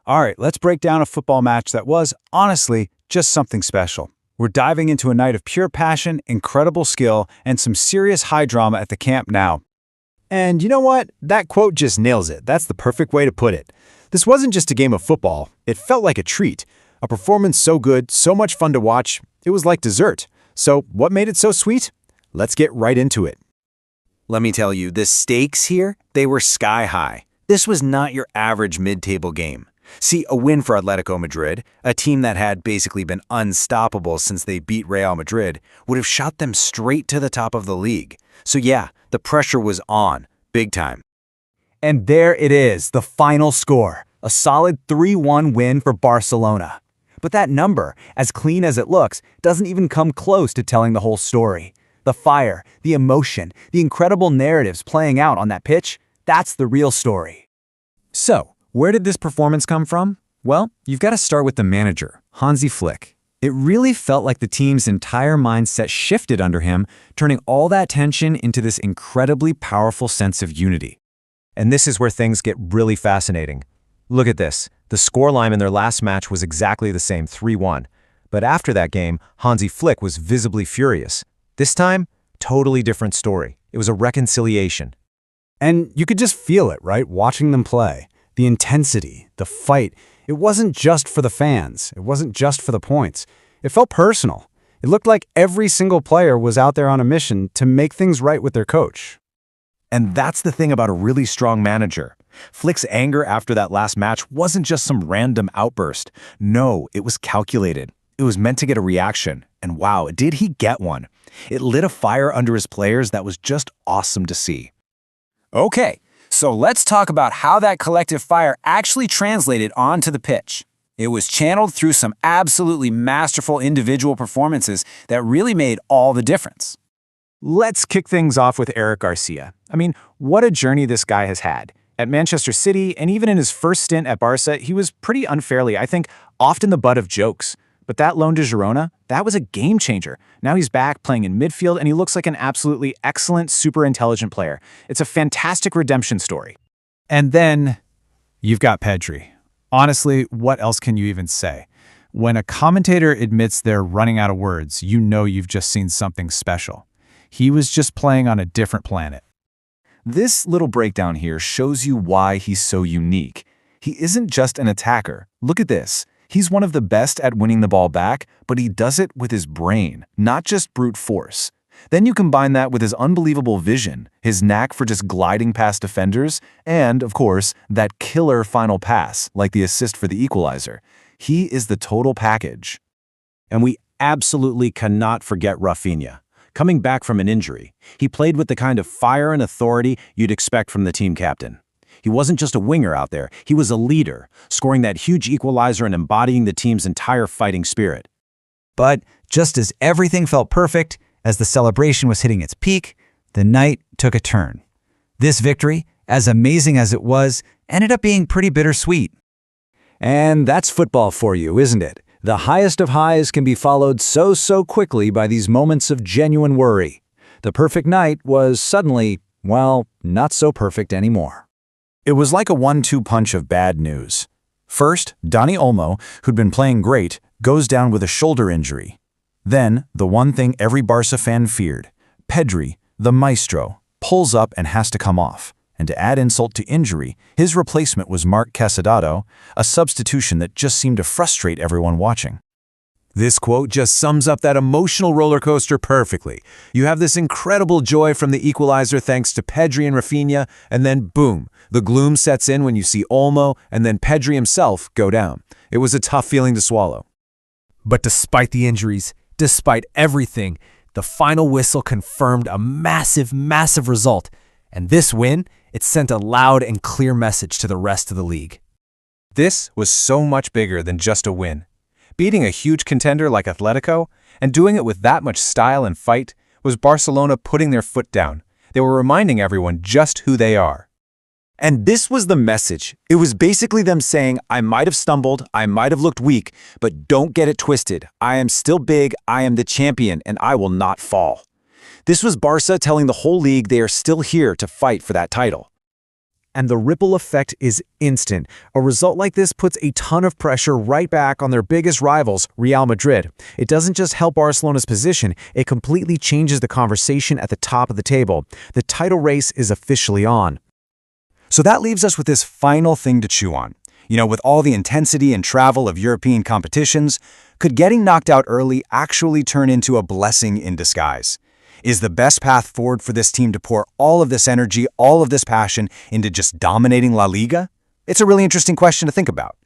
All right, let's break down a football match that was, honestly, just something special. We're diving into a night of pure passion, incredible skill, and some serious high drama at the Camp Nou. And you know what? That quote just nails it. That's the perfect way to put it. This wasn't just a game of football. It felt like a treat. A performance so good, so much fun to watch, it was like dessert. So what made it so sweet? Let's get right into it. Let me tell you, the stakes here, they were sky high. This was not your average mid-table game. See, a win for Atletico Madrid, a team that had basically been unstoppable since they beat Real Madrid, would have shot them straight to the top of the league. So yeah, the pressure was on, big time. And there it is, the final score. A solid 3-1 win for Barcelona. But that number, as clean as it looks, doesn't even come close to telling the whole story. The fire, the emotion, the incredible narratives playing out on that pitch, that's the real story. So, where did this performance come from? Well, you've got to start with the manager, Hansi Flick. It really felt like the team's entire mindset shifted under him, turning all that tension into this incredibly powerful sense of unity. And this is where things get really fascinating. Look at this. The scoreline in their last match was exactly the same, 3-1. But after that game, Hansi Flick was visibly furious. This time, totally different story. It was a reconciliation. And you could just feel it, right? Watching them play. The intensity, the fight. It wasn't just for the fans. It wasn't just for the points. It felt personal. It looked like every single player was out there on a mission to make things right with their coach. And that's the thing about a really strong manager. Flick's anger after that last match wasn't just some random outburst. No, it was calculated. It was meant to get a reaction. And wow, did he get one? It lit a fire under his players that was just awesome to see. Okay, so let's talk about how that collective fire actually translated onto the pitch. It was channeled through some absolutely masterful individual performances that really made all the difference. Let's kick things off with Eric Garcia. I mean, what a journey this guy has had. At Manchester City, and even in his first stint at Barça, he was pretty unfairly, I think, often the butt of jokes. But that loan to Girona, that was a game changer. Now he's back playing in midfield, and he looks like an absolutely excellent, super intelligent player. It's a fantastic redemption story. And then you've got Pedri. Honestly, what else can you even say? When a commentator admits they're running out of words, you know you've just seen something special. He was just playing on a different planet. This little breakdown here shows you why he's so unique. He isn't just an attacker. Look at this. He's one of the best at winning the ball back, but he does it with his brain, not just brute force. Then you combine that with his unbelievable vision, his knack for just gliding past defenders, and, of course, that killer final pass, like the assist for the equalizer. He is the total package. And we absolutely cannot forget Raphinha. Coming back from an injury, he played with the kind of fire and authority you'd expect from the team captain. He wasn't just a winger out there, he was a leader, scoring that huge equalizer and embodying the team's entire fighting spirit. But just as everything felt perfect, as the celebration was hitting its peak, the night took a turn. This victory, as amazing as it was, ended up being pretty bittersweet. And that's football for you, isn't it? The highest of highs can be followed so quickly by these moments of genuine worry. The perfect night was suddenly, well, not so perfect anymore. It was like a 1-2 punch of bad news. First, Dani Olmo, who'd been playing great, goes down with a shoulder injury. Then, the one thing every Barça fan feared, Pedri, the maestro, pulls up and has to come off. And to add insult to injury, his replacement was Marc Casadado, a substitution that just seemed to frustrate everyone watching. This quote just sums up that emotional roller coaster perfectly. You have this incredible joy from the equalizer thanks to Pedri and Raphinha, and then boom, the gloom sets in when you see Olmo and then Pedri himself go down. It was a tough feeling to swallow. But despite the injuries, despite everything, the final whistle confirmed a massive result. And this win, it sent a loud and clear message to the rest of the league. This was so much bigger than just a win. Beating a huge contender like Atletico and doing it with that much style and fight was Barcelona putting their foot down. They were reminding everyone just who they are. And this was the message. It was basically them saying, I might have stumbled, I might have looked weak, but don't get it twisted. I am still big, I am the champion, and I will not fall. This was Barça telling the whole league they are still here to fight for that title. and the ripple effect is instant. A result like this puts a ton of pressure right back on their biggest rivals, Real Madrid. It doesn't just help Barcelona's position, it completely changes the conversation at the top of the table. The title race is officially on. So that leaves us with this final thing to chew on. With all the intensity and travel of European competitions, could getting knocked out early actually turn into a blessing in disguise? Is the best path forward for this team to pour all of this energy, all of this passion into just dominating La Liga? It's a really interesting question to think about.